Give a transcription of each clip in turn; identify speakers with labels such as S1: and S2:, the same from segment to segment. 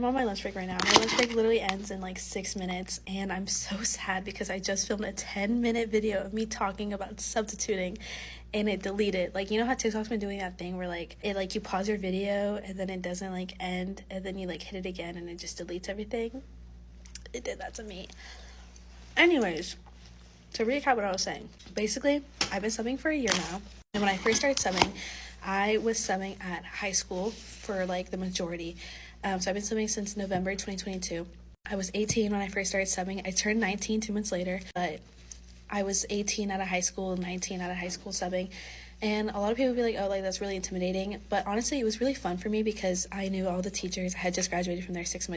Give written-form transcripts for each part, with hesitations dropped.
S1: I'm on my lunch break right now. My lunch break literally ends in like 6 minutes, and I'm so sad because I just filmed a 10-minute video of me talking about substituting and it deleted. Like, you know how TikTok's been doing that thing where like it like you pause your video and then it doesn't like end and then you like hit it again and it just deletes everything? It did that to me. Anyways, to recap what I was saying, basically I've been subbing for a year now, and when I first started subbing, I was subbing at high school for like the majority. So I've been subbing since November 2022. I was 18 when I first started subbing. I turned 19 2 months later, but I was 18 out of high school, 19 out of high school subbing. And a lot of people would be like, oh, like that's really intimidating. But honestly, it was really fun for me because I knew all the teachers. I had just graduated from there 6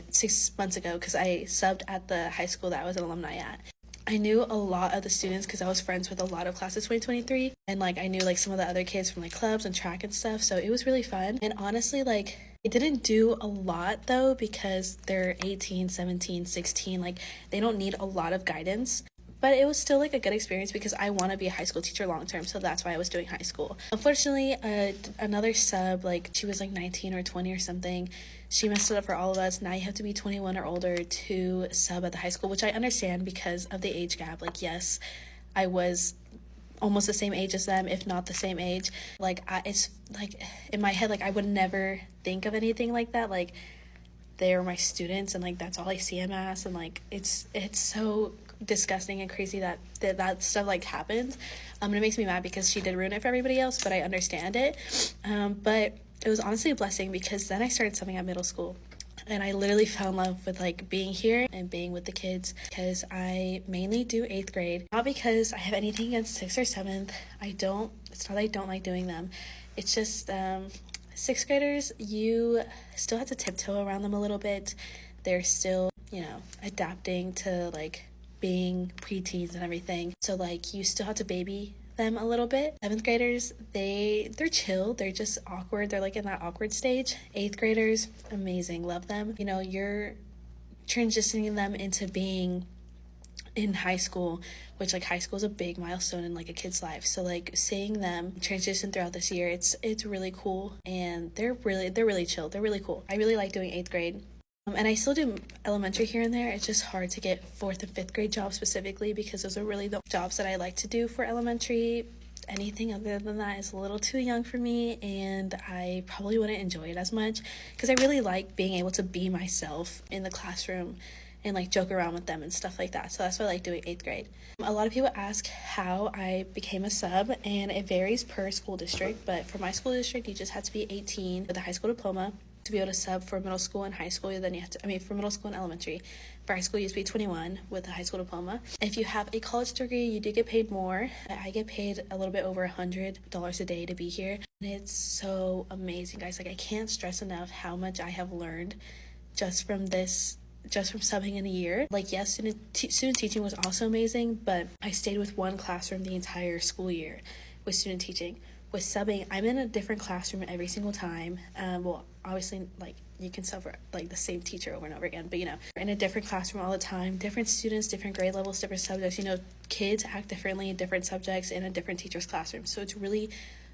S1: months ago because I subbed at the high school that I was an alumni at. I knew a lot of the students because I was friends with a lot of class of 2023, and like I knew like some of the other kids from like clubs and track and stuff, so it was really fun. And honestly, like it didn't do a lot though because they're 18, 17, 16, like they don't need a lot of guidance. But it was still like a good experience because I want to be a high school teacher long term, so that's why I was doing high school. Unfortunately, another sub, like she was like 19 or 20 or something, she messed it up for all of us. Now you have to be 21 or older to sub at the high school, which I understand because of the age gap. Like, yes, I was almost the same age as them, if not the same age. Like, it's like in my head, like I would never think of anything like that. Like, they are my students, and like that's all I see them as, and like it's so disgusting and crazy that stuff like happens. It makes me mad because she did ruin it for everybody else, but I understand it. But it was honestly a blessing because then I started subbing at middle school, and I literally fell in love with like being here and being with the kids because I mainly do 8th grade, not because I have anything against 6th or 7th. It's not that I don't like doing them, it's just 6th graders, you still have to tiptoe around them a little bit. They're still, adapting to like being preteens and everything. So like you still have to baby them a little bit. 7th graders, they're chill. They're just awkward. They're like in that awkward stage. 8th graders, amazing. Love them. You're transitioning them into being in high school, which like high school is a big milestone in like a kid's life. So like seeing them transition throughout this year, it's really cool, and they're really chill. They're really cool. I really like doing 8th grade. And I still do elementary here and there. It's just hard to get 4th and 5th grade jobs specifically because those are really the jobs that I like to do for elementary. Anything other than that is a little too young for me, and I probably wouldn't enjoy it as much because I really like being able to be myself in the classroom and like joke around with them and stuff like that. So that's why I like doing 8th grade. A lot of people ask how I became a sub, and it varies per school district, but for my school district, you just have to be 18 with a high school diploma to be able to sub for middle school and high school. Then you have to, for middle school and elementary. For high school, you have to be 21 with a high school diploma. If you have a college degree, you do get paid more. I get paid a little bit over $100 a day to be here. And it's so amazing, guys. Like, I can't stress enough how much I have learned just from subbing in a year. Like, yes, student teaching was also amazing, but I stayed with one classroom the entire school year with student teaching. With subbing, I'm in a different classroom every single time. Well, obviously, like, you can sub for like the same teacher over and over again, but in a different classroom all the time, different students, different grade levels, different subjects. Kids act differently in different subjects in a different teacher's classroom, so it's really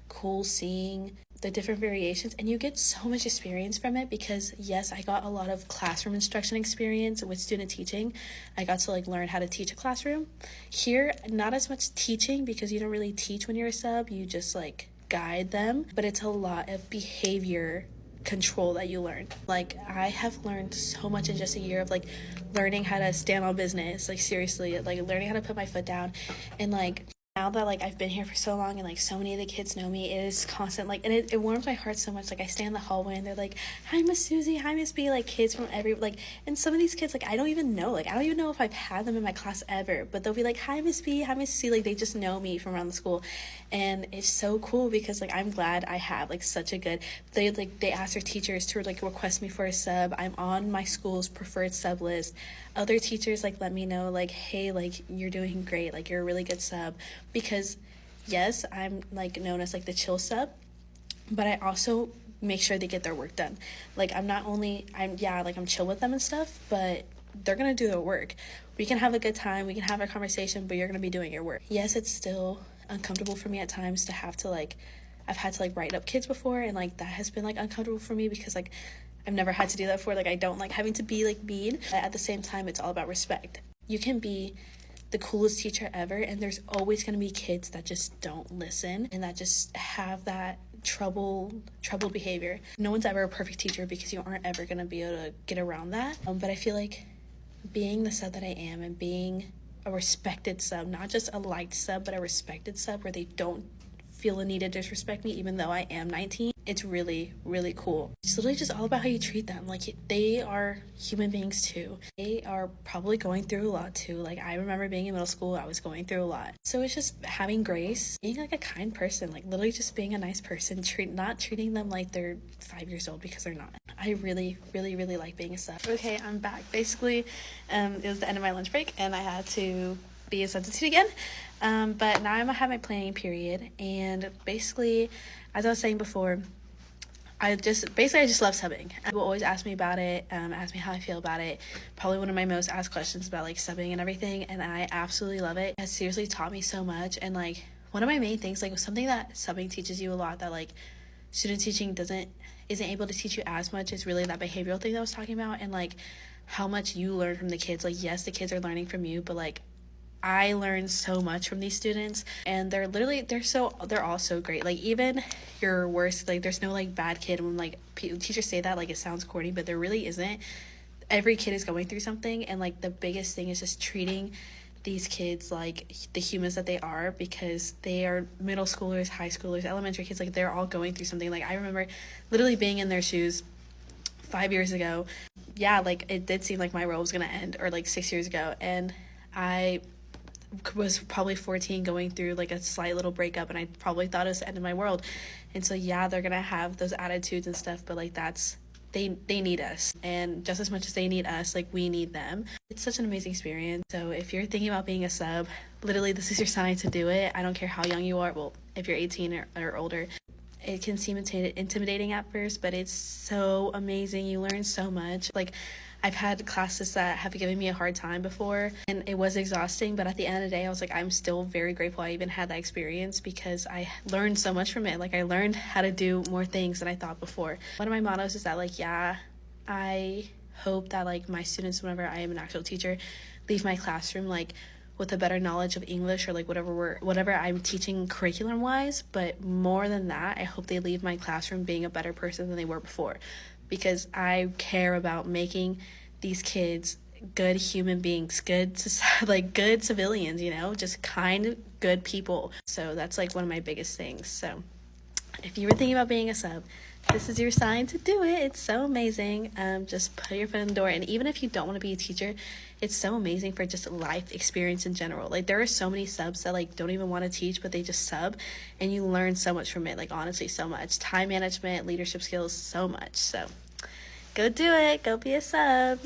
S1: cool seeing the different variations, and you get so much experience from it because yes, I got a lot of classroom instruction experience with student teaching. I got to like learn how to teach a classroom. Here, not as much teaching because you don't really teach when you're a sub, you just like guide them, but it's a lot of behavior control that you learn. Like, I have learned so much in just a year of like learning how to stand on business, like seriously, like learning how to put my foot down. And like now that like I've been here for so long and like so many of the kids know me, it is constant, like, and it warms my heart so much. Like, I stand in the hallway and they're like, hi Miss Susie, hi Miss B, like kids from every, like, and some of these kids, like, I don't even know if I've had them in my class ever, but they'll be like, hi Miss B, hi Miss C, like they just know me from around the school. And it's so cool because like I'm glad I have like such a good, they ask their teachers to like request me for a sub. I'm on my school's preferred sub list. Other teachers like let me know like, hey, like you're doing great, like you're a really good sub. Because yes, I'm like known as like the chill sub, but I also make sure they get their work done. Like, I'm chill with them and stuff, but they're gonna do their work. We can have a good time, we can have a conversation, but you're gonna be doing your work. Yes, it's still uncomfortable for me at times to have to like, I've had to like write up kids before, and like that has been like uncomfortable for me because like I've never had to do that before. Like, I don't like having to be like mean, but at the same time, it's all about respect. You can be the coolest teacher ever, and there's always going to be kids that just don't listen and that just have that troubled behavior. No one's ever a perfect teacher because you aren't ever going to be able to get around that. But I feel like being the sub that I am and being a respected sub, not just a liked sub, but a respected sub where they don't feel the need to disrespect me even though I am 19, it's really, really cool. It's literally just all about how you treat them. Like, they are human beings too. They are probably going through a lot too. Like, I remember being in middle school, I was going through a lot. So it's just having grace, being like a kind person, like literally just being a nice person, not treating them like they're 5 years old because they're not. I really, really, really like being a sub. Okay, I'm back. Basically, it was the end of my lunch break and I had to be a substitute again. But now I'm gonna have my planning period, and basically, as I was saying before, I just love subbing. People always ask me about it, ask me how I feel about it. Probably one of my most asked questions about like subbing and everything, and I absolutely love it. It has seriously taught me so much, and like one of my main things, like something that subbing teaches you a lot that like student teaching isn't able to teach you as much, is really that behavioral thing that I was talking about, and like how much you learn from the kids. Like, yes, the kids are learning from you, but like I learned so much from these students, and they're all so great. Like, even your worst, like there's no like bad kid. When like teachers say that, like it sounds corny, but there really isn't. Every kid is going through something, and like the biggest thing is just treating these kids like the humans that they are, because they are middle schoolers, high schoolers, elementary kids. Like, they're all going through something. Like, I remember literally being in their shoes 5 years ago. Yeah, like it did seem like my world was gonna end, or like 6 years ago, and I was probably 14 going through like a slight little breakup, and I probably thought it was the end of my world. And so yeah, they're gonna have those attitudes and stuff, but like they need us, and just as much as they need us, like we need them. It's such an amazing experience. So if you're thinking about being a sub, literally this is your sign to do it. I don't care how young you are. Well, if you're 18 or older, it can seem intimidating at first, but it's so amazing. You learn so much. Like, I've had classes that have given me a hard time before, and it was exhausting, but at the end of the day, I was like, I'm still very grateful I even had that experience, because I learned so much from it. Like, I learned how to do more things than I thought before. One of my mottos is that, like, yeah, I hope that, like, my students, whenever I am an actual teacher, leave my classroom, like, with a better knowledge of English, or like whatever I'm teaching curriculum wise. But more than that, I hope they leave my classroom being a better person than they were before, because I care about making these kids good human beings, good civilians, just kind, good people. So that's like one of my biggest things. So if you were thinking about being a sub, this is your sign to do it. It's so amazing. Just put your foot in the door. And even if you don't want to be a teacher, it's so amazing for just life experience in general. Like, there are so many subs that like don't even want to teach, but they just sub, and you learn so much from it. Like, honestly, so much. Time management, leadership skills, so much. So go do it. Go be a sub.